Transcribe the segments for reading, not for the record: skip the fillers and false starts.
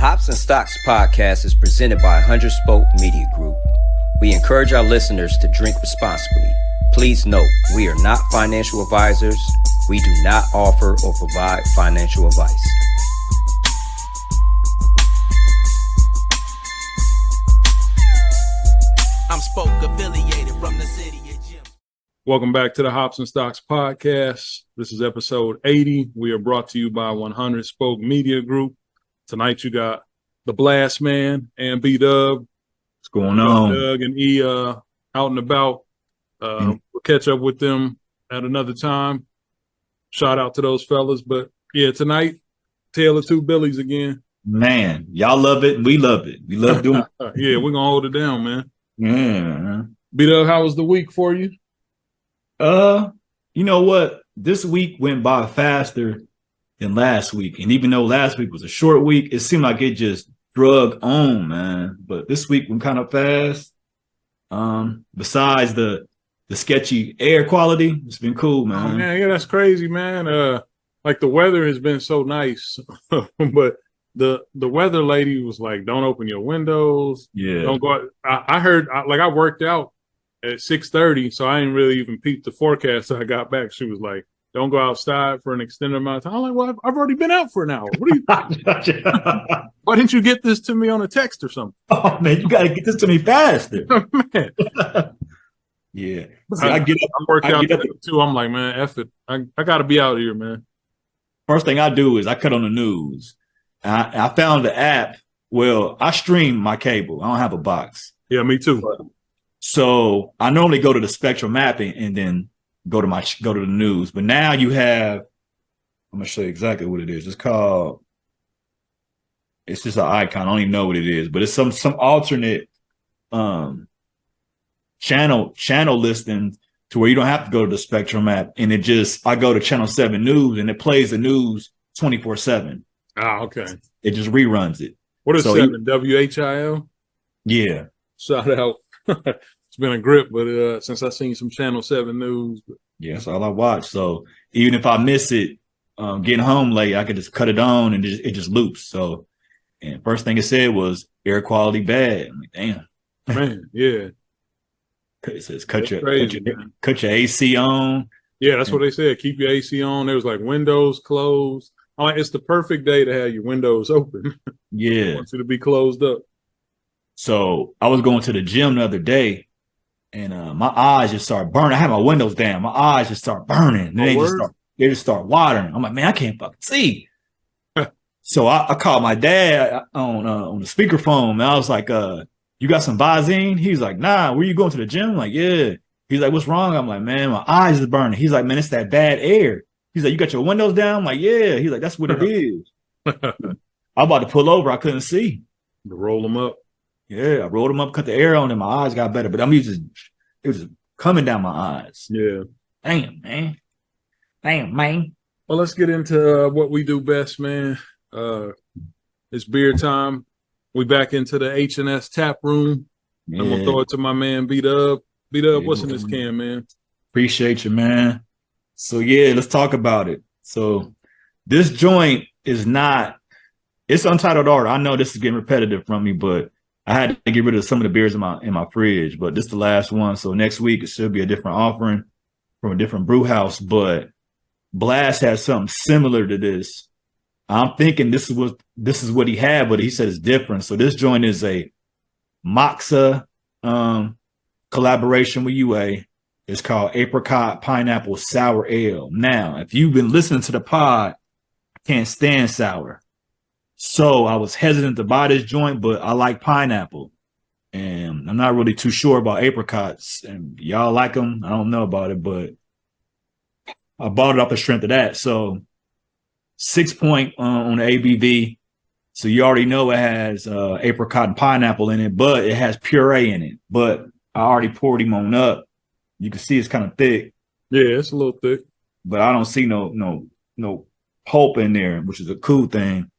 Hops and Stocks podcast is presented by 100 Spoke Media Group. We encourage our listeners to drink responsibly. Please note, we are not financial advisors. We do not offer or provide financial advice. I'm Spoke affiliated from the city of Jim. Welcome back to the Hops and Stocks podcast. This is episode 80. We are brought to you by 100 Spoke Media Group. Tonight you got the Blast Man and B-Dub. What's going on? Doug and E out and about. We'll catch up with them at another time. Shout out to those fellas. But yeah, tonight, Tale of Two Billies again. Man, y'all love it. We love it. We love doing it. Yeah, we're going to hold it down, man. Yeah. B-Dub, how was the week for you? You know what? This week went by faster than last week. And even though last week was a short week, it seemed like it just drug on, man. But this week went kind of fast. Besides the sketchy air quality, it's been cool, man. Oh, man, yeah, that's crazy, man. Like the weather has been so nice, but the weather lady was like, "Don't open your windows. Yeah, don't go out." I worked out at 6:30, so I didn't really even peep the forecast. So I got back. She was like, "Don't go outside for an extended amount of time." I'm like, "Well, I've already been out for an hour. What are you? Why didn't you get this to me on a text or something?" Oh man, you got to get this to me faster, man. Yeah, see, I get up. I worked out too. I'm like, man, F it. I got to be out here, man. First thing I do is I cut on the news. I found the app. Well, I stream my cable. I don't have a box. Yeah, me too. So I normally go to the Spectrum app and then go to the news. But now you have. I'm gonna show you exactly what it is. It's called. It's just an icon. I don't even know what it is, but it's some alternate channel listing to where you don't have to go to the Spectrum app, and I go to Channel 7 News and it plays the news 24/7. Ah, okay. It just reruns it. What is 7? WHIL? Yeah. Shout out. It's been a grip, but since I seen some Channel 7 News. Yeah, that's all I watch. So even if I miss it, getting home late, I could just cut it on and it just loops. So, and first thing it said was air quality bad. I'm like, damn. Man, yeah. It says cut your AC on. Yeah, that's what they said. Keep your AC on. There was like windows closed. I'm like, it's the perfect day to have your windows open. Yeah. I want you to be closed up. So I was going to the gym the other day and my eyes just started burning. I had my windows down. My eyes just start burning. And they just start watering. I'm like, man, I can't fucking see. So I called my dad on the speakerphone. And I was like, you got some Visine? He's like, nah, where you going to the gym? I'm like, yeah. He's like, what's wrong? I'm like, man, my eyes is burning. He's like, man, it's that bad air. He's like, you got your windows down? I'm like, yeah. He's like, that's what it is. I'm about to pull over. I couldn't see. To roll them up. Yeah, I rolled them up, cut the air on, and my eyes got better. But it was just coming down my eyes. Yeah. Damn, man. Well, let's get into what we do best, man. It's beer time. We back into the H&S Taproom. Yeah. I'm going to throw it to my man, B-Dub. B-Dub, what's in this can, man? Appreciate you, man. So, yeah, let's talk about it. So, this joint is it's Untitled order. I know this is getting repetitive from me, but I had to get rid of some of the beers in my fridge. But this is the last one. So, next week, it should be a different offering from a different brew house. But Blast has something similar to this. I'm thinking this is what he had, but he said it's different. So this joint is a Moksa collaboration with UA. It's called Apricot Pineapple Sour Ale. Now, if you've been listening to the pod, I can't stand sour. So I was hesitant to buy this joint, but I like pineapple. And I'm not really too sure about apricots. And y'all like them? I don't know about it, but I bought it off the strength of that. So 6 point on the ABV. So you already know it has apricot and pineapple in it, but it has puree in it. But I already poured him on up. You can see it's kind of thick. Yeah, it's a little thick. But I don't see no pulp in there, which is a cool thing.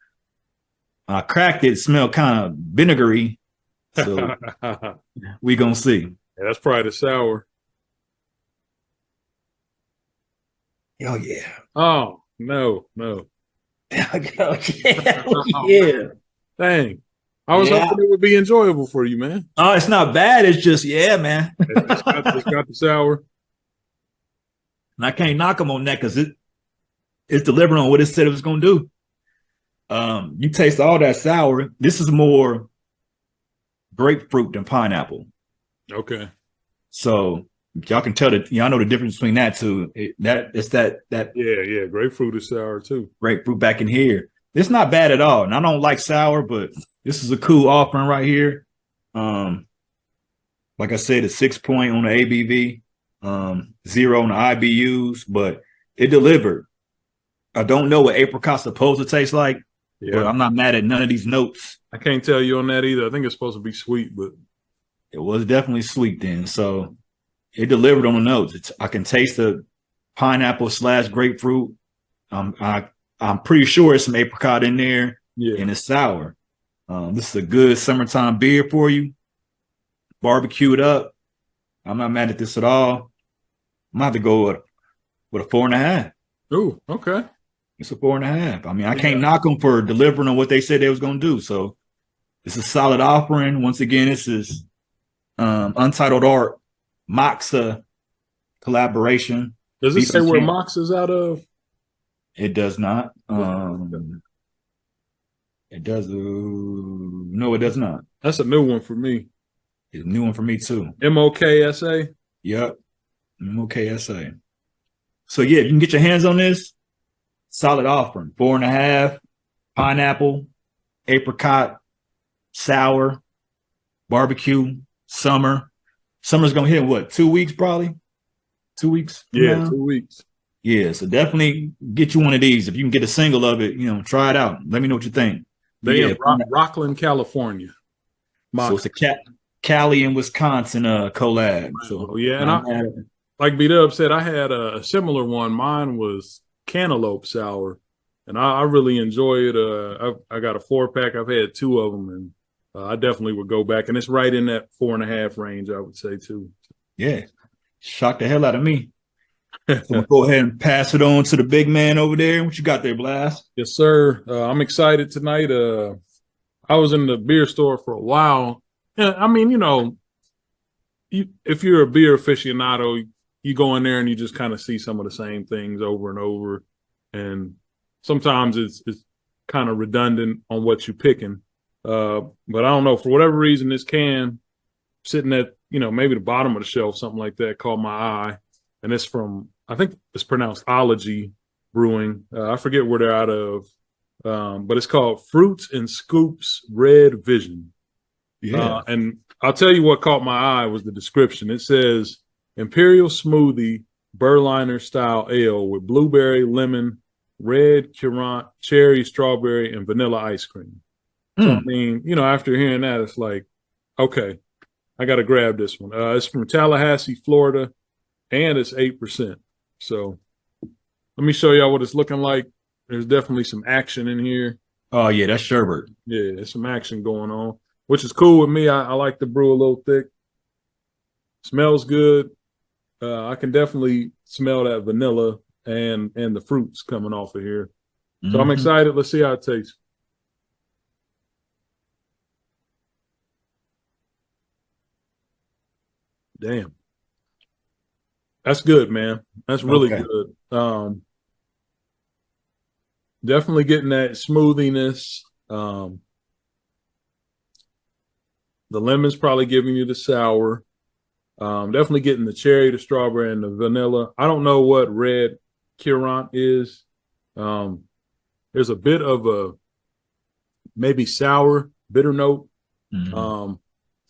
I cracked it, smelled kind of vinegary. So we gonna see. Yeah, that's probably the sour. Oh yeah. Oh no. Oh, yeah. Dang. I was hoping it would be enjoyable for you, man. Oh, it's not bad. It's just, man. It's got the sour. And I can't knock them on that because it's delivering on what it said it was going to do. You taste all that sour. This is more grapefruit than pineapple. Okay. So y'all can tell that y'all know the difference between that too. Yeah. Grapefruit is sour too. Grapefruit back in here. It's not bad at all. And I don't like sour, but this is a cool offering right here. Like I said, it's 6 point on the ABV, 0 on the IBUs, but it delivered. I don't know what apricot's supposed to taste like, but I'm not mad at none of these notes. I can't tell you on that either. I think it's supposed to be sweet, but it was definitely sweet then. So it delivered on the notes. I can taste the pineapple / grapefruit. I'm pretty sure there's some apricot in there, and it's sour. This is a good summertime beer for you. Barbecued up. I'm not mad at this at all. I'm gonna have to go with a 4.5. Oh, okay. It's a 4.5. I mean, I can't knock them for delivering on what they said they was gonna do. So it's a solid offering. Once again, this is Untitled Art Moksa collaboration. Does it say where Moksa's out of? It does not. It does. No, it does not. That's a new one for me. It's a new one for me too. Moksa. Yep. Moksa. So yeah, if you can get your hands on this, solid offering. 4.5, pineapple, apricot, sour, barbecue, summer. Summer's gonna hit what? 2 weeks probably. 2 weeks. Yeah, 2 weeks. Yeah, so definitely get you one of these. If you can get a single of it, try it out. Let me know what you think. They in Rockland, California. So it's a Cali and Wisconsin collab. So yeah, and I like B-Dub said, I had a similar one. Mine was cantaloupe sour, and I really enjoy it. I got a 4-pack. I've had 2 of them, and I definitely would go back. And it's right in that 4.5 range, I would say too. Yeah, shocked the hell out of me. So we'll go ahead and pass it on to the big man over there. What you got there, Blast? Yes, sir. I'm excited tonight. I was in the beer store for a while. Yeah, I mean, if you're a beer aficionado, you go in there and you just kind of see some of the same things over and over. And sometimes it's kind of redundant on what you're picking. But I don't know, for whatever reason, this can sitting at, maybe the bottom of the shelf, something like that, caught my eye. And it's from, I think it's pronounced Ology Brewing. I forget where they're out of, but it's called Fruits and Scoops Red Vision. Yeah. And I'll tell you what caught my eye was the description. It says Imperial Smoothie Berliner Style Ale with blueberry, lemon, red currant, cherry, strawberry, and vanilla ice cream. So, I mean, after hearing that, it's like, okay, I got to grab this one. It's from Tallahassee, Florida. And it's 8%. So let me show y'all what it's looking like. There's definitely some action in here. Oh, yeah, that's sherbet. Yeah, there's some action going on, which is cool with me. I like to brew a little thick. Smells good. I can definitely smell that vanilla and the fruits coming off of here. So I'm excited. Let's see how it tastes. Damn. That's good, man. That's really good. Definitely getting that smoothiness. The lemon's probably giving you the sour. Definitely getting the cherry, the strawberry, and the vanilla. I don't know what red currant is. There's a bit of a maybe sour, bitter note.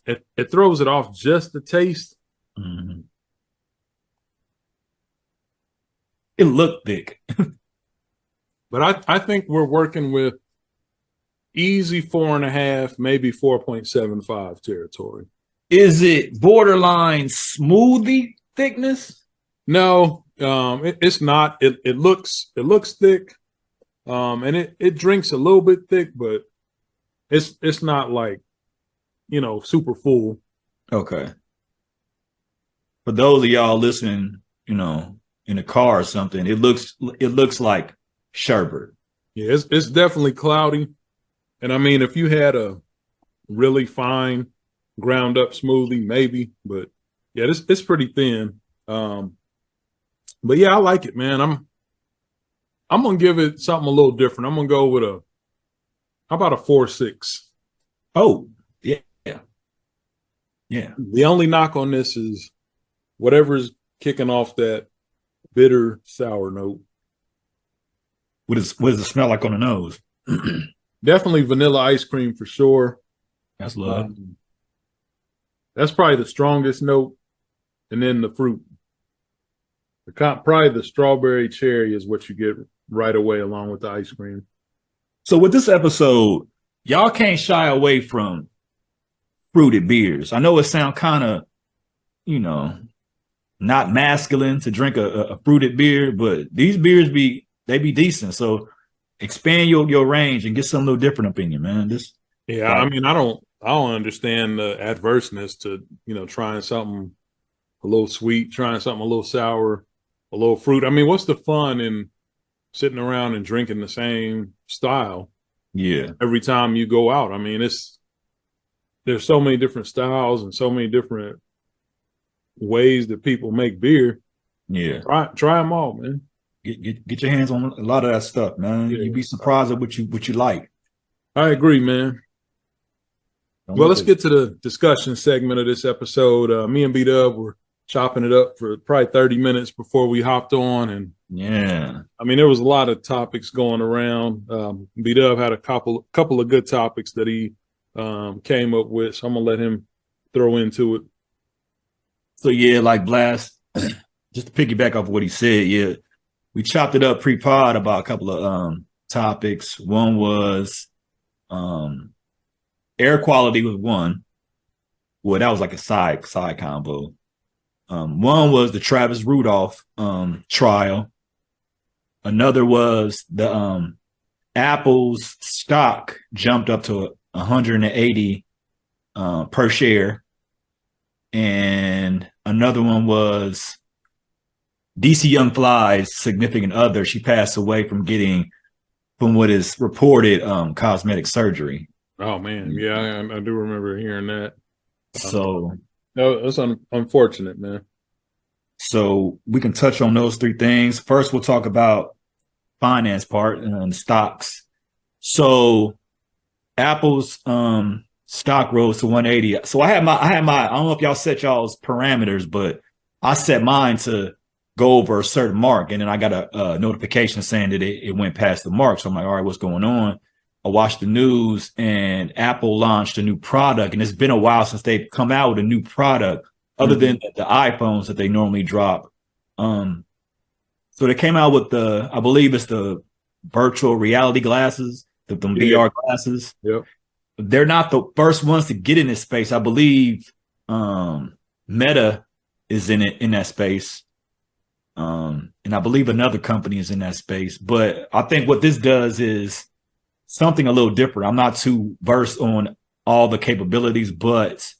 It throws it off just the taste. It looked thick. But I think we're working with easy 4.5, maybe 4.75 territory. Is it borderline smoothie thickness? No, it's not. It looks thick, and it drinks a little bit thick, but it's not like super full. Okay. For those of y'all listening, in a car or something, it looks like sherbet. Yeah, it's definitely cloudy. And I mean, if you had a really fine ground up smoothie, maybe, but yeah, it's pretty thin. But yeah, I like it, man. I'm gonna give it something a little different. I'm gonna go with how about a 4.6? Oh, yeah. Yeah. The only knock on this is whatever's kicking off that bitter sour note. What does it smell like on the nose? Definitely vanilla ice cream for sure. That's love. That's probably the strongest note, and then the fruit. Probably the strawberry cherry is what you get right away along with the ice cream. So with this episode, y'all can't shy away from fruited beers. I know it sounds kind of, not masculine to drink a fruited beer, but these beers be decent. So expand your range and get some little different opinion, man. I mean, I don't understand the adverseness to, trying something a little sweet, trying something a little sour, a little fruit. I mean, what's the fun in sitting around and drinking the same style? Yeah. Every time you go out. I mean, there's so many different styles and so many different ways that people make beer. Yeah. Try them all, man. Get your hands on a lot of that stuff, man. Yeah. You'd be surprised at what you like. I agree, man. Well, let's get to the discussion segment of this episode. Me and B-Dub were chopping it up for probably 30 minutes before we hopped on. And yeah, I mean, there was a lot of topics going around. B-Dub had a couple of good topics that he came up with. So I'm going to let him throw into it. So, yeah, like Blast, just to piggyback off what he said, yeah, we chopped it up pre-pod about a couple of topics. One was air quality was one. Well, that was like a side combo. One was the Travis Rudolph trial. Another was the Apple's stock jumped up to 180 per share. And another one was DC Young Fly's significant other. She passed away from what is reported, cosmetic surgery. Oh, man. Yeah, I do remember hearing that. So that's unfortunate, man. So we can touch on those three things. First, we'll talk about finance part and stocks. So Apple's stock rose to 180. So I had my, I don't know if y'all set y'all's parameters, but I set mine to go over a certain mark. And then I got a notification saying that it went past the mark. So I'm like, all right, what's going on? I watched the news and Apple launched a new product. And it's been a while since they've come out with a new product other than the iPhones that they normally drop. So they came out with I believe it's the virtual reality glasses, the VR glasses. Yep. They're not the first ones to get in this space. I believe Meta is in that space. And I believe another company is in that space. But I think what this does is something a little different. I'm not too versed on all the capabilities, but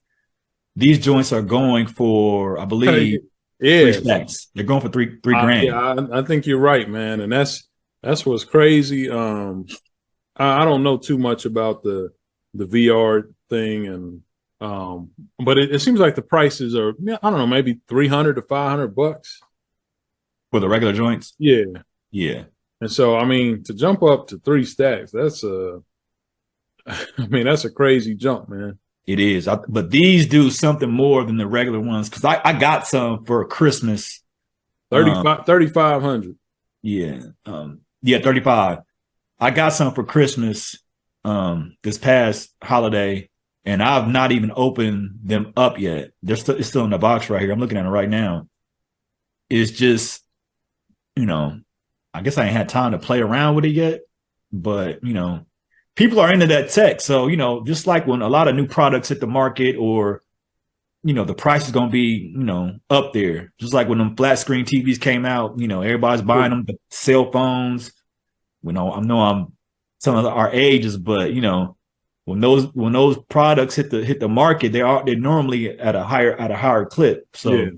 these joints are going for, I believe, yeah, $3. They're going for three grand. Yeah, I think you're right, man. And that's what's crazy. I don't know too much about the VR thing, and but it seems like the prices are, I don't know, maybe $300 to $500 For the regular joints? Yeah. Yeah. And so, I mean, to jump up to 3 stacks, that's that's a crazy jump, man. It is. But these do something more than the regular ones, because I got some for Christmas. 3,500. Yeah. 35. I got some for Christmas this past holiday, and I've not even opened them up yet. It's still in the box right here. I'm looking at it right now. It's just, I guess I ain't had time to play around with it yet, but, people are into that tech. So, just like when a lot of new products hit the market, or, the price is going to be, up there. Just like when them flat screen TVs came out, everybody's buying them, the cell phones. I know I'm some of our ages, but, when those products hit the market, they're normally at a higher clip. So, yeah.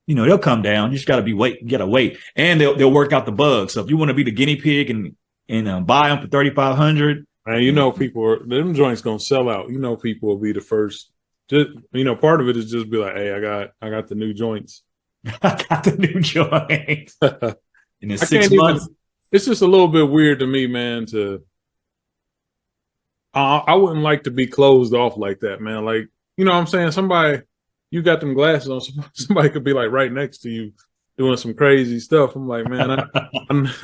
They'll come down. You just gotta wait, and they'll work out the bugs. So if you want to be the guinea pig and buy them for $3,500, And you know, them joints gonna sell out. You know, people will be the first. Just part of it is just be like, hey, I got the new joints. I got the new joint. In I 6 months. It's just a little bit weird to me, man. I wouldn't like to be closed off like that, man. Like, you know what I'm saying? Somebody, you got them glasses on, somebody could be like right next to you doing some crazy stuff. I'm like, man,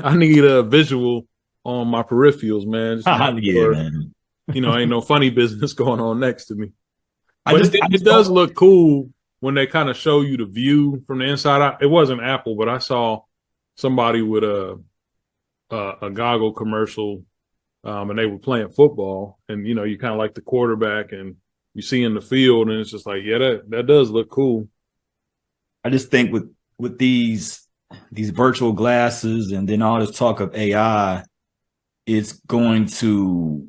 I need a visual on my peripherals, man. Man. Ain't no funny business going on next to me. But it does look cool when they kind of show you the view from the inside. It wasn't Apple, but I saw somebody with a goggle commercial, and they were playing football, and you kind of like the quarterback, and you see in the field, and it's just like, yeah, that does look cool. I just think with these virtual glasses, and then all this talk of AI, it's going to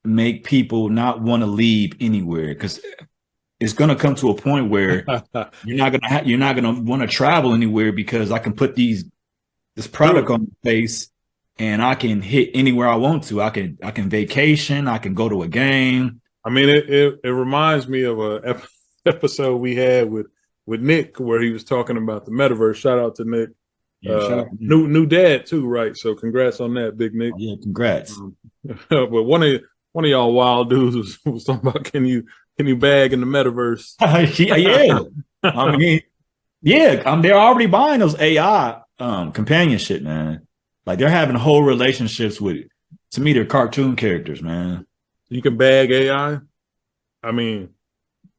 make people not want to leave anywhere, because it's going to come to a point where you're not going to want to travel anywhere, because I can put this product on my face and I can hit anywhere I want to. I can vacation. I can go to a game. I mean, it reminds me of a episode we had with Nick, where he was talking about the metaverse. Shout out to Nick. Yeah, new dad too, right? So congrats on that, Big Nick. Oh, yeah, congrats. But one of y'all wild dudes was talking about, can you bag in the metaverse? Yeah. I mean, yeah, they're already buying those AI companionship, man. Like, they're having whole relationships with it. To me, they're cartoon characters, man. You can bag AI? I mean,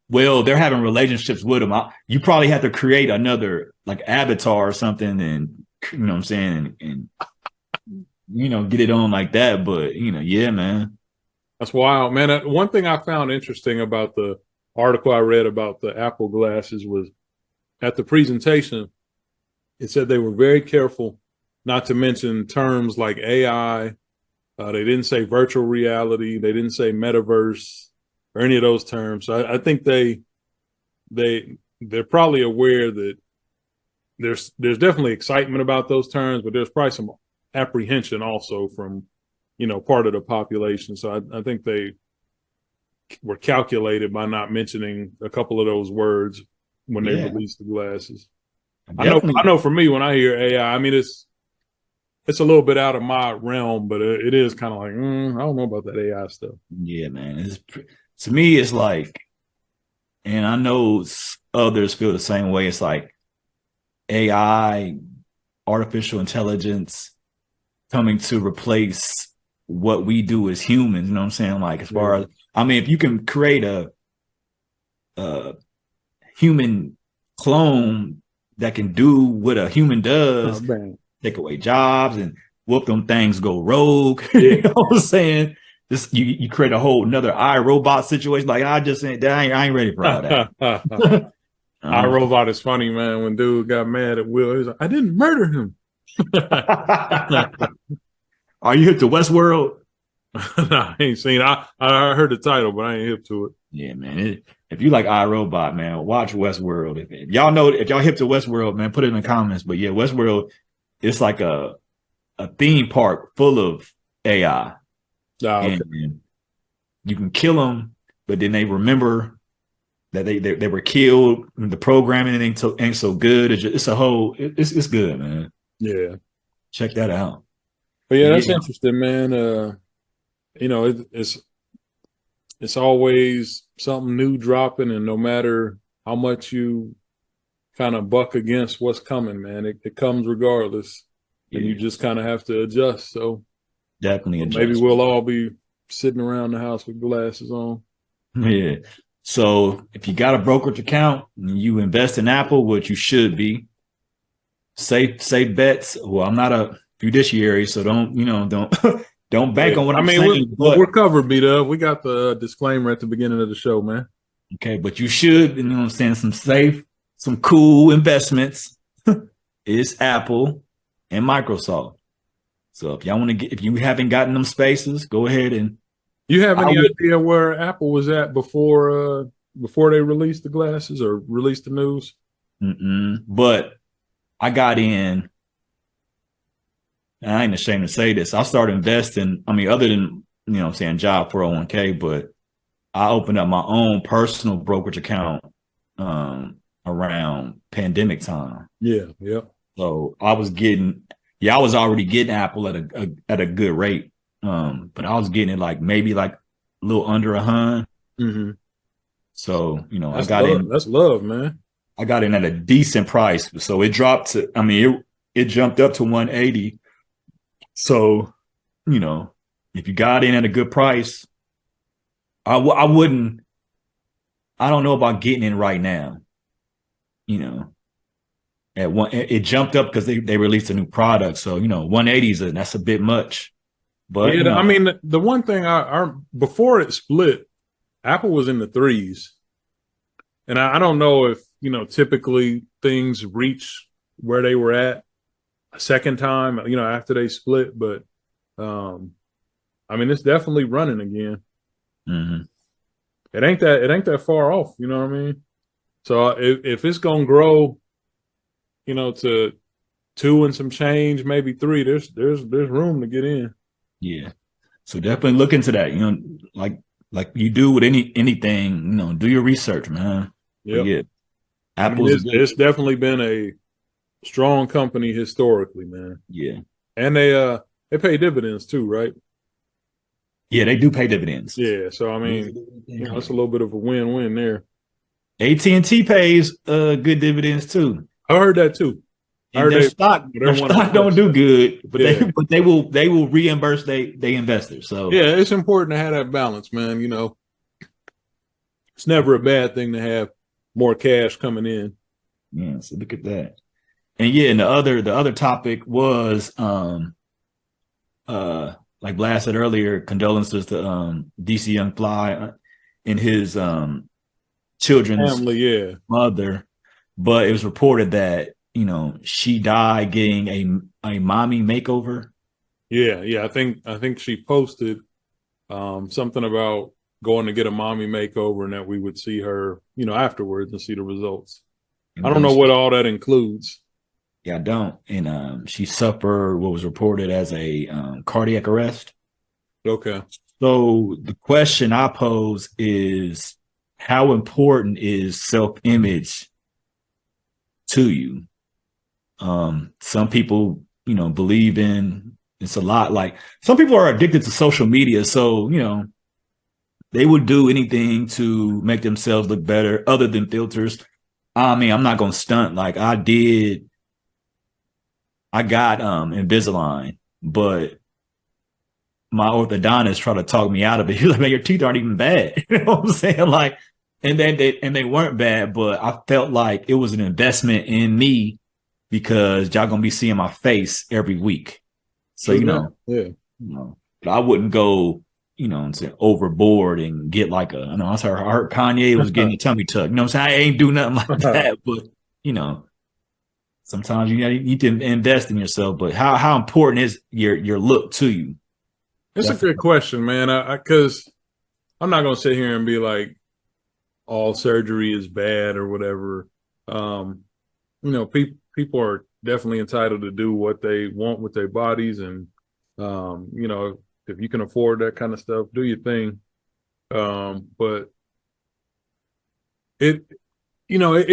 well, they're having relationships with them. You probably have to create another like avatar or something, and you know what I'm saying, and get it on like that. But yeah, man. That's wild, man. One thing I found interesting about the article I read about the Apple glasses was, at the presentation, it said they were very careful not to mention terms like AI. They didn't say virtual reality. They didn't say metaverse or any of those terms. So I think they're probably aware that there's definitely excitement about those terms, but there's probably some apprehension also from part of the population. So I think they were calculated by not mentioning a couple of those words when they released the glasses. Definitely. I know for me, when I hear AI, I mean, it's a little bit out of my realm, but it is kind of like, I don't know about that AI stuff. Yeah, man. To me, it's like, and I know others feel the same way. It's like AI, artificial intelligence, coming to replace what we do as humans. You know what I'm saying? Like, as far as, I mean, if you can create a human clone that can do what a human does, take away jobs and whoop them things, go rogue. You know what I'm saying? This you create a whole another iRobot situation. Like, I ain't ready for all that. iRobot is funny, man. When dude got mad at Will, he's like, I didn't murder him. Are you hip to Westworld? Nah, I ain't seen it. I heard the title, but I ain't hip to it. Yeah, man. If you like iRobot, man, watch Westworld. If y'all know, if y'all hip to Westworld, man, put it in the comments. But yeah, Westworld, it's like a theme park full of AI. Okay. And you can kill them, but then they remember that they were killed. And the programming ain't so good. It's a whole. It's good, man. Yeah, check that out. But yeah, that's interesting, man. It's always something new dropping, and no matter how much you kind of buck against what's coming, man, it comes regardless, and you just kind of have to adjust. So definitely adjust. Maybe we'll all be sitting around the house with glasses on. Yeah. So if you got a brokerage account and you invest in Apple, which you should be, safe bets. Well, I'm not a fiduciary, so don't bank on what I'm saying. We're covered, B-Dub. We got the disclaimer at the beginning of the show, man. Okay, but you should, some safe, some cool investments is Apple and Microsoft. So if y'all want to if you haven't gotten them spaces, go ahead and. You have any idea where Apple was at before they released the glasses or released the news? But I got in. And I ain't ashamed to say this. I started investing. I mean, other than what I'm saying, job 401k, but I opened up my own personal brokerage account around pandemic time. Yeah, yeah. So I was already getting Apple at a good rate. But I was getting it like maybe like a little under $100. Mm-hmm. So, That's love. That's love, man. I got in at a decent price. So it dropped to, it jumped up to 180. So, if you got in at a good price, I wouldn't, I don't know about getting in right now. It jumped up because they released a new product. So, 180 that's a bit much. But yeah, I mean, the one thing I before it split, Apple was in the threes. And I don't know if, typically things reach where they were at a second time, after they split, but I mean, it's definitely running again. Mm-hmm. It ain't that far off, you know what I mean? So if it's gonna grow, to 2 and some change, maybe 3, there's room to get in. Yeah. So definitely look into that. Like you do with anything, do your research, man. Yep. Yeah. It's definitely been a strong company historically, man. Yeah. And they pay dividends too, right? Yeah, they do pay dividends. Yeah. So I mean, it's a little bit of a win-win there. AT&T pays good dividends too. I heard that too. And their stock don't do good, but they will reimburse they investors. So yeah, it's important to have that balance, man. It's never a bad thing to have more cash coming in. Yeah, so look at that. And yeah, and the other topic was like Blast said earlier, condolences to DC Young Fly and his children's family, mother. But it was reported that she died getting a mommy makeover. Yeah. I think she posted something about going to get a mommy makeover and that we would see her, afterwards and see the results. I don't know what all that includes. Yeah, I don't. And she suffered what was reported as a cardiac arrest. Okay. So the question I pose is, how important is self-image to you? Some people, believe in it's a lot. Like some people are addicted to social media. So, they would do anything to make themselves look better other than filters. I mean, I'm not going to stunt. Like I got Invisalign, but my orthodontist tried to talk me out of it. He was like, man, your teeth aren't even bad. You know what I'm saying? Like, and then they weren't bad, but I felt like it was an investment in me because y'all gonna be seeing my face every week. So, but I wouldn't go, overboard and get like I heard Kanye was getting a tummy tuck. You know what I'm saying? I ain't do nothing like that, but sometimes you need to invest in yourself. But how important is your look to you? It's a good question, man. Because I'm not gonna sit here and be like all surgery is bad or whatever. People are definitely entitled to do what they want with their bodies, and if you can afford that kind of stuff, do your thing. But it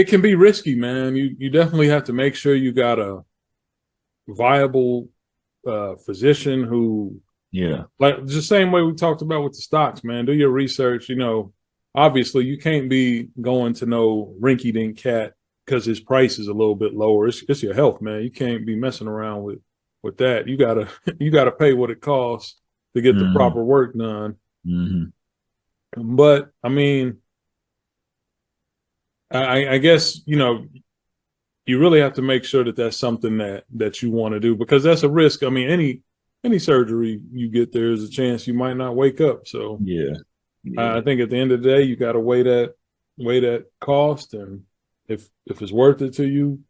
can be risky, man. You definitely have to make sure you got a viable physician who, like the same way we talked about with the stocks, man. Do your research. Obviously you can't be going to no rinky-dink cat because his price is a little bit lower. It's your health, man. You can't be messing around with that. You gotta pay what it costs to get the proper work done. Mm-hmm. But I mean, I guess you really have to make sure that that's something that you want to do, because that's a risk. I mean, any surgery you get, there's a chance you might not wake up. So I think at the end of the day, you got to weigh that cost, and if it's worth it to you,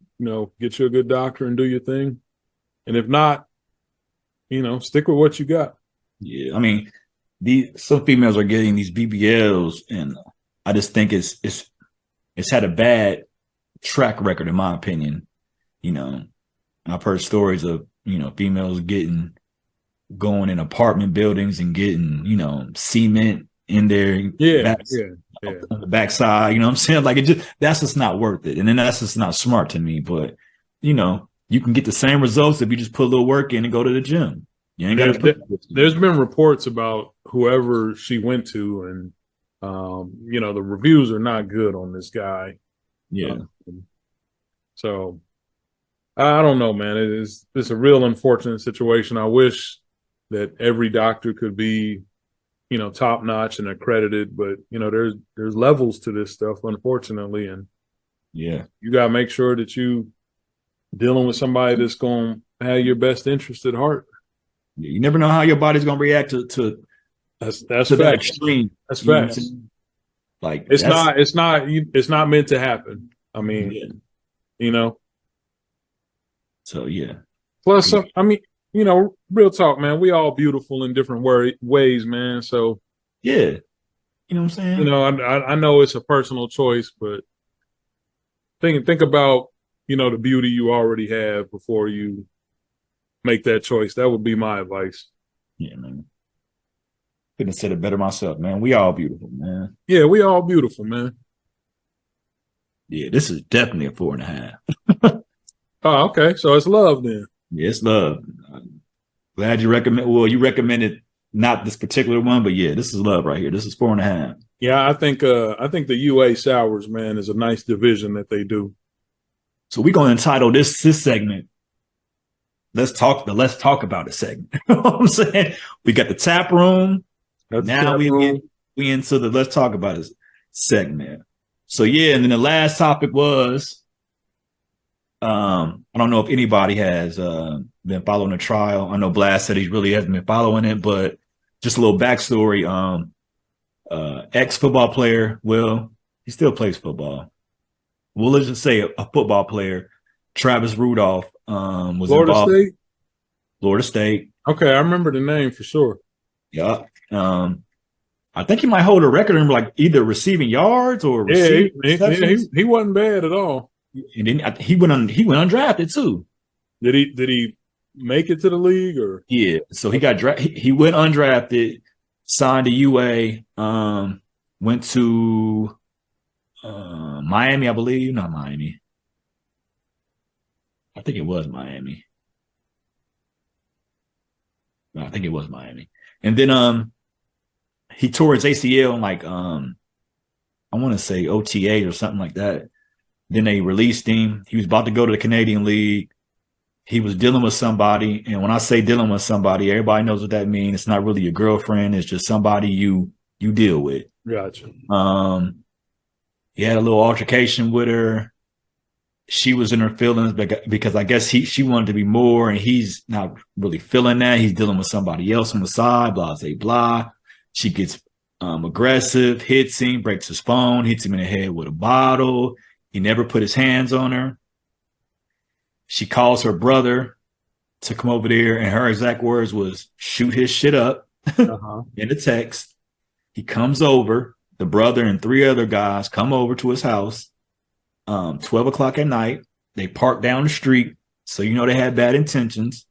get you a good doctor and do your thing. And if not, stick with what you got. Yeah, I mean, some females are getting these BBLs, and I just think it's had a bad track record, in my opinion. I've heard stories of females getting going in apartment buildings and getting, cement in their Yeah, back, yeah. on the backside. You know what I'm saying? Like that's just not worth it. And then that's just not smart to me. But you can get the same results if you just put a little work in and go to the gym. You ain't got to. There's been reports about whoever she went to, and the reviews are not good on this guy. Yeah. So I don't know, man. It's a real unfortunate situation. I wish that every doctor could be, top notch and accredited, but there's levels to this stuff, unfortunately, and yeah, you gotta make sure that you dealing with somebody that's gonna have your best interest at heart. You never know how your body's gonna react to that's that extreme. That's facts. Like it's not meant to happen. I mean, So yeah. Plus, I mean, real talk, man. We all beautiful in different ways, man. So yeah, you know what I'm saying. I know it's a personal choice, but think about the beauty you already have before you make that choice. That would be my advice. Yeah, man. Couldn't have said it better myself, man. We all beautiful, man. Yeah, we all beautiful, man. Yeah, this is definitely a 4.5. Oh, okay. So it's love then. Yeah, it's love. Glad you recommend. Well, you recommended not this particular one, but yeah, this is love right here. This is 4.5. Yeah, I think the UA sours, man, is a nice division that they do. So we're gonna entitle this segment. Let's talk about it segment. You know what I'm saying? We got the tap room. Now we into the let's talk about it segment. So yeah, and then the last topic was I don't know if anybody has been following the trial. I know Blast said he really hasn't been following it, but just a little backstory. Ex-football player, well, he still plays football. Well, let's just say a football player, Travis Rudolph, was Florida involved. State? Florida State. Okay, I remember the name for sure. Yeah. I think he might hold a record in like either receiving yards or receiving he wasn't bad at all. And then he went undrafted too. Did he make it to the league or? Yeah, so he got drafted. He went undrafted, signed to UA, went to Miami, I believe. Not Miami. I think it was Miami. No, I think it was Miami. And then he tore his ACL in like I want to say OTA or something like that. Then they released him. He was about to go to the Canadian League. He was dealing with somebody. And when I say dealing with somebody, everybody knows what that means. It's not really your girlfriend. It's just somebody you deal with. Gotcha. He had a little altercation with her. She was in her feelings because I guess she wanted to be more, and he's not really feeling that. He's dealing with somebody else on the side, blah, blah, blah. She gets aggressive, hits him, breaks his phone, hits him in the head with a bottle. He never put his hands on her. She calls her brother to come over there, and her exact words was, shoot his shit up in the text. He comes over. The brother and 3 other guys come over to his house, 12 o'clock at night. They parked down the street, so they had bad intentions.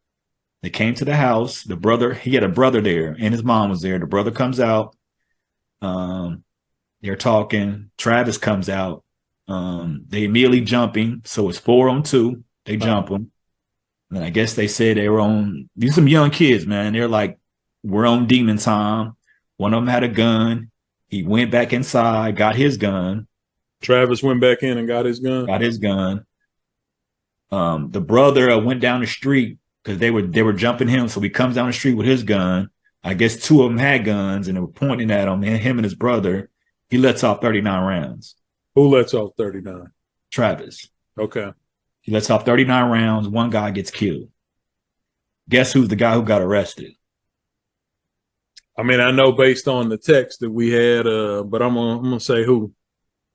They came to the house. The brother, he had a brother there, and his mom was there. The brother comes out. They're talking. Travis comes out. They immediately jump him. So it's 4-on-2. They jump him. And I guess they said they were on, these are some young kids, man. They're like, we're on demon time. One of them had a gun. He went back inside, got his gun. Travis went back in and got his gun. The brother went down the street because they were jumping him. So he comes down the street with his gun. I guess 2 of them had guns and they were pointing at him, and him and his brother. He lets off 39 rounds. Who lets off 39? Travis. Okay. He lets off 39 rounds. 1 guy gets killed. Guess who's the guy who got arrested? I mean, I know based on the text that we had, but I'm gonna say who?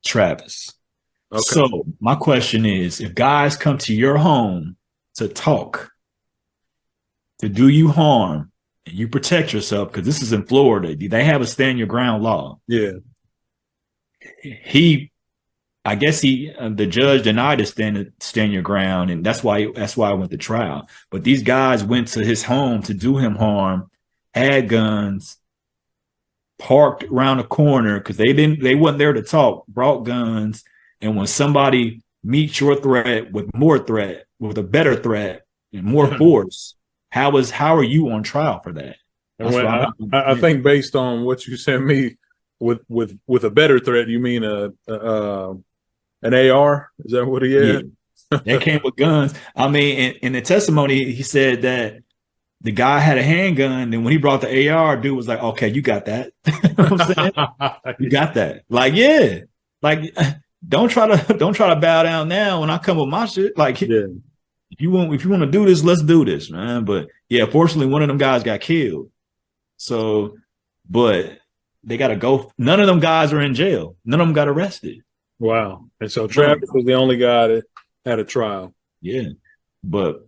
Travis. Okay. So my question is, if guys come to your home to talk, to do you harm, and you protect yourself, because this is in Florida, they have a stand your ground law. Yeah. I guess the judge denied to stand your ground, and that's why I went to trial. But these guys went to his home to do him harm, had guns, parked around the corner because they wasn't there to talk, brought guns, and when somebody meets your threat with with a better threat and more force, how are you on trial for that? And when I think based on what you sent me with a better threat, you mean an AR? Is that what he had? Yeah. They came with guns. I mean, in the testimony, he said that the guy had a handgun, and when he brought the AR, dude was like, "Okay, you got that." You know what I'm saying? You got that. Like, yeah. Like, don't try to bow down now when I come with my shit. Like, yeah. If you want to do this, let's do this, man. But yeah, fortunately, one of them guys got killed. So, but they got to go. None of them guys are in jail. None of them got arrested. Wow. And so Travis was the only guy that had a trial. Yeah. But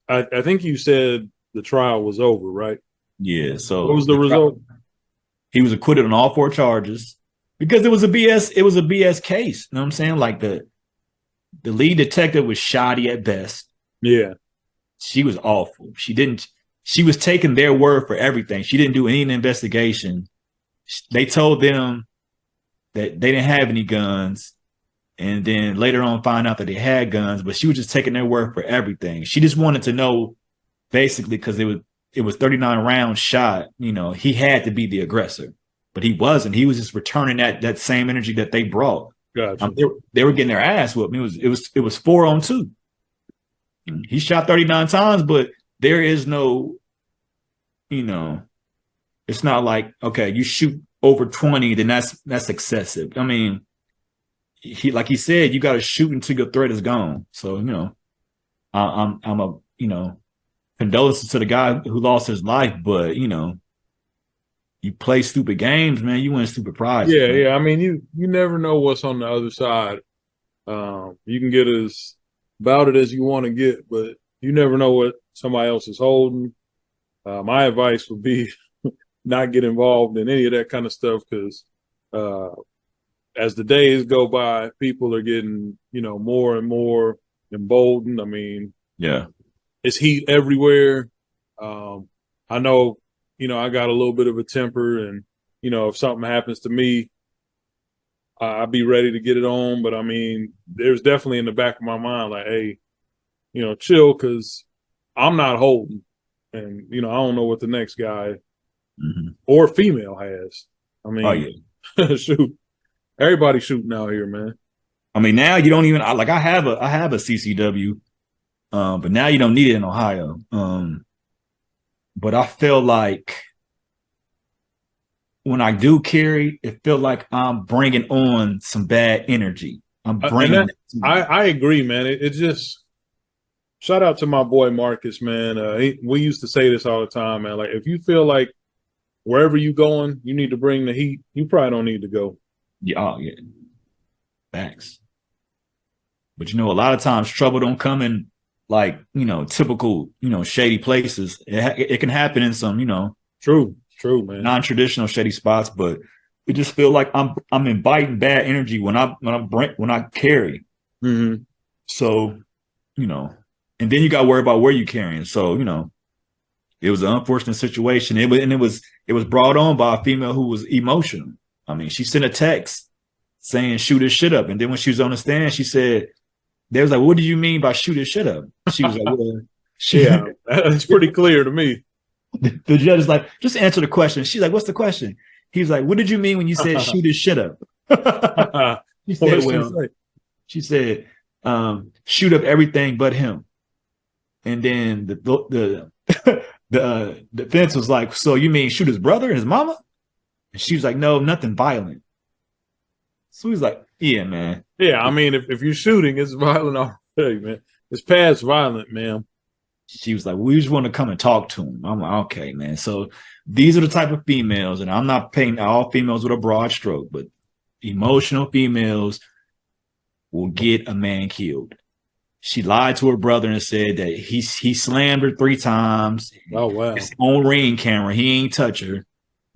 I think you said the trial was over, right? Yeah. So what was the result? He was acquitted on all 4 charges because it was a BS case. You know what I'm saying? Like the lead detective was shoddy at best. Yeah. She was awful. She was taking their word for everything. She didn't do any investigation. They told them that they didn't have any guns, and then later on find out that they had guns, but she was just taking their word for everything. She just wanted to know, basically, because it was 39 rounds shot, you know, he had to be the aggressor, but he wasn't. He was just returning that same energy that they brought. Gotcha. They were getting their ass whooped. It was 4-on-2. He shot 39 times, but there is no, you know, it's not like, okay, you shoot over 20, then that's excessive. I mean, like he said, you got to shoot until your threat is gone. So, you know, I'm a, you know, condolences to the guy who lost his life, but you know, you play stupid games, man, you win stupid prizes. Yeah, man. yeah. I mean, you never know what's on the other side. You can get as about it as you want to get, but you never know what somebody else is holding. My advice would be not get involved in any of that kind of stuff, because as the days go by, people are getting, you know, more and more emboldened. I mean, yeah, it's heat everywhere. I know, you know, I got a little bit of a temper, and, you know, if something happens to me, I'll be ready to get it on. But I mean, there's definitely in the back of my mind, like, hey, you know, chill, because I'm not holding. And, you know, I don't know what the next guy or female has. I mean, oh, yeah. shoot, everybody's shooting out here, man. I mean, now you don't even like. I have a CCW, but now you don't need it in Ohio. But I feel like when I do carry, it feel like I'm bringing on some bad energy. I'm bringing. I agree, man. It just, shout out to my boy Marcus, man. We used to say this all the time, man. Like, if you feel like wherever you going, you need to bring the heat, you probably don't need to go. Yeah, oh, yeah. Facts. But you know, a lot of times trouble don't come in like, you know, typical, you know, shady places. It can happen in some, you know, true, man, non-traditional shady spots. But it just feel like I'm inviting bad energy when I carry. So, you know, and then you got to worry about where you're carrying. So, you know, it was an unfortunate situation. It was brought on by a female who was emotional. I mean, she sent a text saying shoot his shit up, and then when she was on the stand, she said, "They was like, what do you mean by shoot his shit up?" She was like, "Well, yeah, that's pretty clear to me." The judge is like, "Just answer the question." She's like, "What's the question?" He's like, "What did you mean when you said shoot his shit up?" She said, she said, shoot up everything but him. And then the defense was like, "So you mean shoot his brother and his mama?" And she was like, "No, nothing violent." So he's like, "Yeah, man. Yeah, I mean, if you're shooting, it's violent already, man. It's past violent, man." She was like, "We just want to come and talk to him." I'm like, "Okay, man." So these are the type of females, and I'm not painting all females with a broad stroke, but emotional females will get a man killed. She lied to her brother and said that he slammed her 3 times. Oh, wow. It's on Ring camera. He ain't touch her.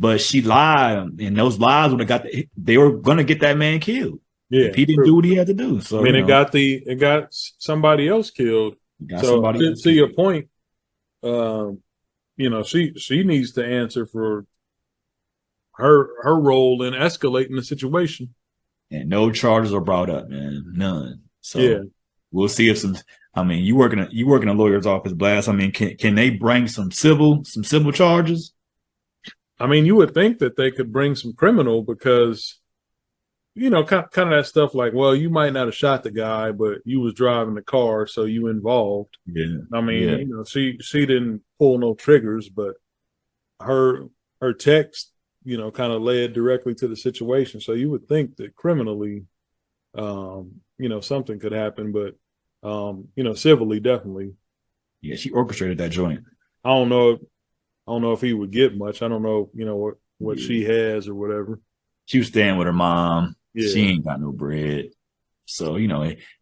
But she lied, and those lies would have they were going to get that man killed. Yeah, if he didn't true. do what he had to do. So I mean, it got somebody else killed. So to your point, she needs to answer for her role in escalating the situation. And no charges are brought up, man. None. So yeah, we'll see if you work in a lawyer's office, Blast. I mean, can they bring some civil charges? I mean, you would think that they could bring some criminal because, kind of that stuff like, well, you might not have shot the guy, but you was driving the car, so you involved. Yeah. I mean, she didn't pull no triggers, but her text, kind of led directly to the situation. So you would think that criminally, something could happen, but civilly, definitely. Yeah, she orchestrated that joint. I don't know if he would get much. I don't know, what she has or whatever. She was staying with her mom. Yeah. She ain't got no bread. So,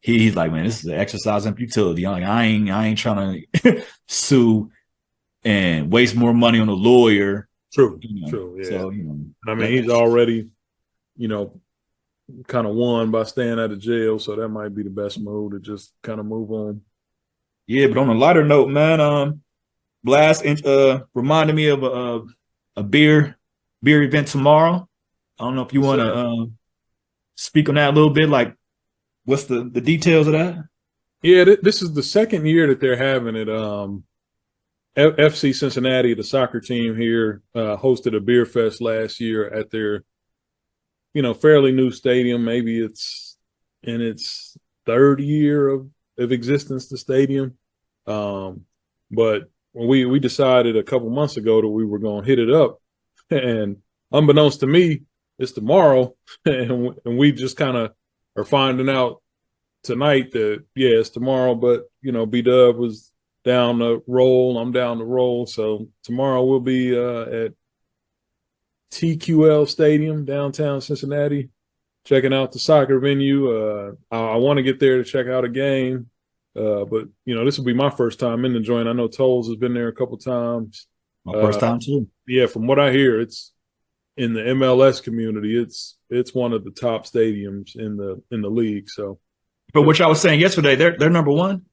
he's like, man, this is an exercise in futility. I'm like, I ain't trying to sue and waste more money on a lawyer. True. Yeah. So, I mean, he's already, kind of won by staying out of jail. So that might be the best move to just kind of move on. Yeah, but on a lighter note, man, Blast reminded me of a beer event tomorrow. I don't know if you want to speak on that a little bit. Like, what's the details of that? Yeah, this is the second year that they're having it. FC Cincinnati, the soccer team here, hosted a beer fest last year at their, fairly new stadium. Maybe it's in its third year of existence, the stadium. But we decided a couple months ago that we were going to hit it up, and unbeknownst to me, it's tomorrow, and we just kind of are finding out tonight that it's tomorrow. But B-Dub was down the roll, I'm down the roll, so tomorrow we'll be at TQL Stadium downtown Cincinnati, checking out the soccer venue. I want to get there to check out a game. But this will be my first time in the joint. I know Tolls has been there a couple times. My first time too. Yeah, from what I hear, it's in the MLS community. It's one of the top stadiums in the league. So, but what I was saying yesterday, they're number one.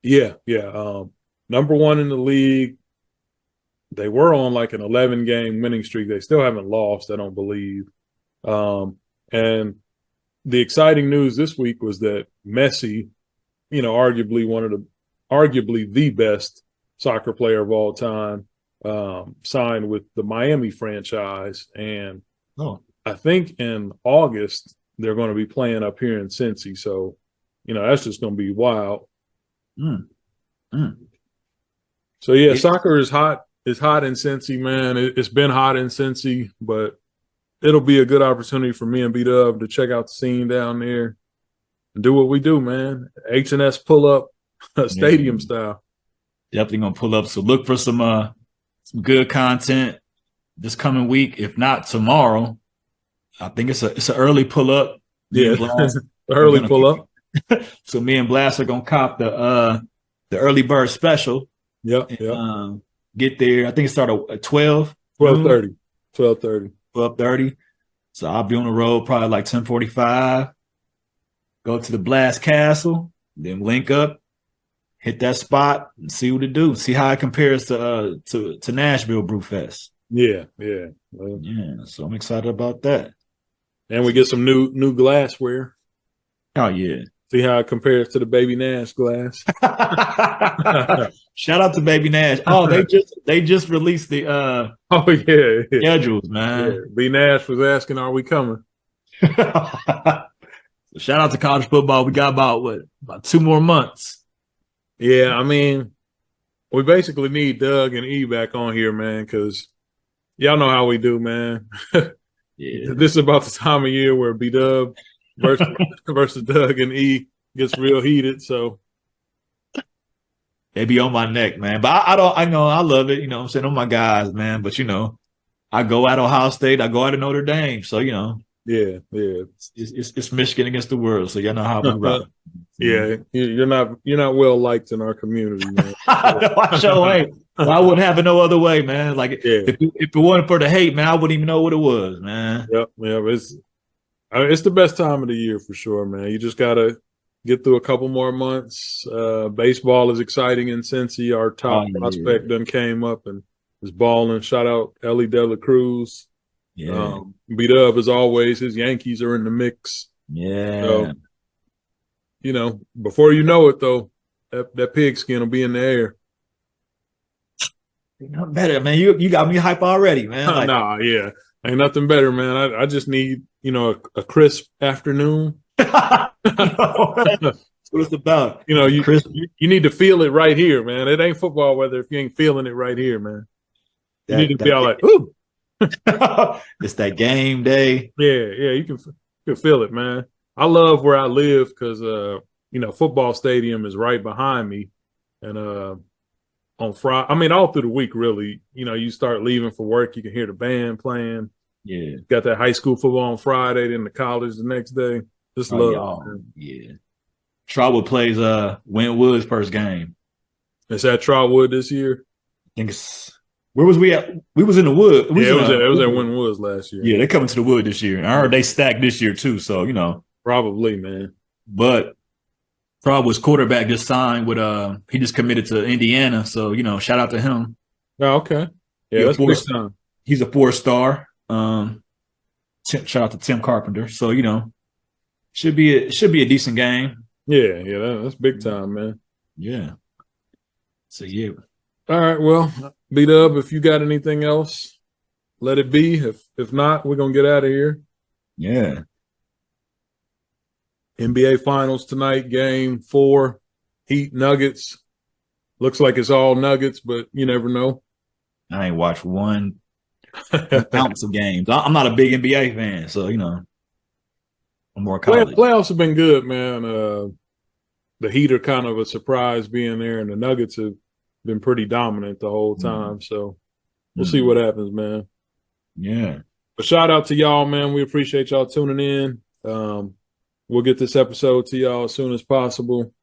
Yeah. Number one in the league. They were on like an 11-game winning streak. They still haven't lost, I don't believe. And the exciting news this week was that Messi, arguably the best soccer player of all time, signed with the Miami franchise. And I think in August, they're going to be playing up here in Cincy. So, that's just going to be wild. So, yeah, soccer is hot. It's hot in Cincy, man. It's been hot in Cincy, but it'll be a good opportunity for me and B-Dub to check out the scene down there and do what we do, man. H&S pull up stadium style. Definitely gonna pull up. So look for some good content this coming week. If not tomorrow, I think it's an early pull up. Yeah, early pull up. So me and Blast are gonna cop the early bird special. Yep. Get there. I think it started at 12:30. So I'll be on the road probably like 10:45. Go to the Blast Castle, then link up, hit that spot, and see what it do. See how it compares to Nashville Brew Fest. Yeah. So I'm excited about that. And we get some new glassware. Oh yeah. See how it compares to the Baby Nash glass. Shout out to Baby Nash. Oh, they just released the schedules, man. Yeah. B Nash was asking, "Are we coming?" Shout out to college football. We got about 2 more months. Yeah, I mean, we basically need Doug and E back on here, man, because y'all know how we do, man. Yeah. This is about the time of year where B-Dub versus Doug and E gets real heated. So they be on my neck, man. But I love it. I'm saying, oh my guys, man. But I go at Ohio State, I go at Notre Dame. So yeah. It's Michigan against the world. So y'all know how we rock. Yeah, you're not well liked in our community, man. I sure ain't. Well, I wouldn't have it no other way, man. Like if it wasn't for the hate, man, I wouldn't even know what it was, man. Yep. It's the best time of the year for sure, man. You just gotta get through a couple more months. Baseball is exciting in Cincy. Our top prospect done came up and is balling. Shout out Ellie De La Cruz. Yeah. B-Dub, as always, his Yankees are in the mix. Yeah. So, you know, before you know it, though, that pigskin will be in the air. Not better, man. You got me hype already, man. Like, Nah, yeah. Ain't nothing better, man. I just need, you know, a crisp afternoon. that's what it's about. You know, you need to feel it right here, man. It ain't football weather if you ain't feeling it right here, man. You need to be all like, ooh. It's that game day. Yeah, you can feel it, man. I love where I live because you know, football stadium is right behind me. And on Friday, I mean, all through the week, really, you know, you start leaving for work, you can hear the band playing. Yeah. Got that high school football on Friday, then the college the next day. Just love it, man. Yeah. Trotwood plays Wentwood's first game. It's at Trotwood this year. I think it's where was we at? We was in the wood. It was at Wentwood's last year. Yeah, they're coming to the wood this year. I heard they stacked this year too, so you know. Probably, man. But Trotwood's quarterback just signed with he just committed to Indiana, so you know, shout out to him. Oh, okay. Yeah, that's big time. He's a 4-star. Shout out to Tim Carpenter. So, you know, should be a decent game. Yeah, that's big time, man. Yeah. So yeah. All right, well, B-Dub, if you got anything else, let it be. If not, we're gonna get out of here. Yeah. NBA Finals tonight, Game 4, Heat Nuggets. Looks like it's all Nuggets, but you never know. I ain't watched one ounce of games. I'm not a big NBA fan, so you know, I'm more college. Playoffs have been good, man. The Heat are kind of a surprise being there, and the Nuggets have been pretty dominant the whole time. So we'll see what happens, man. Yeah. But shout out to y'all, man. We appreciate y'all tuning in. We'll get this episode to y'all as soon as possible.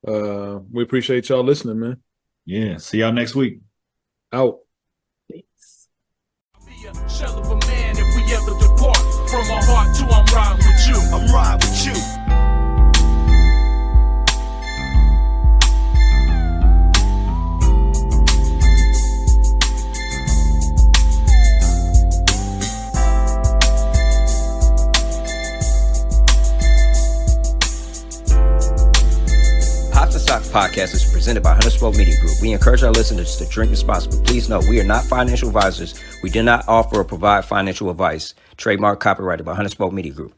We appreciate y'all listening, man. Yeah. See y'all next week. Out. Be a shell of a man if we ever depart. From my heart to I'm riding with you. I'm riding with you. Podcast is presented by Untitled Media Group. We encourage our listeners to drink responsibly. Please note, we are not financial advisors. We do not offer or provide financial advice. Trademark copyrighted by Untitled Media Group.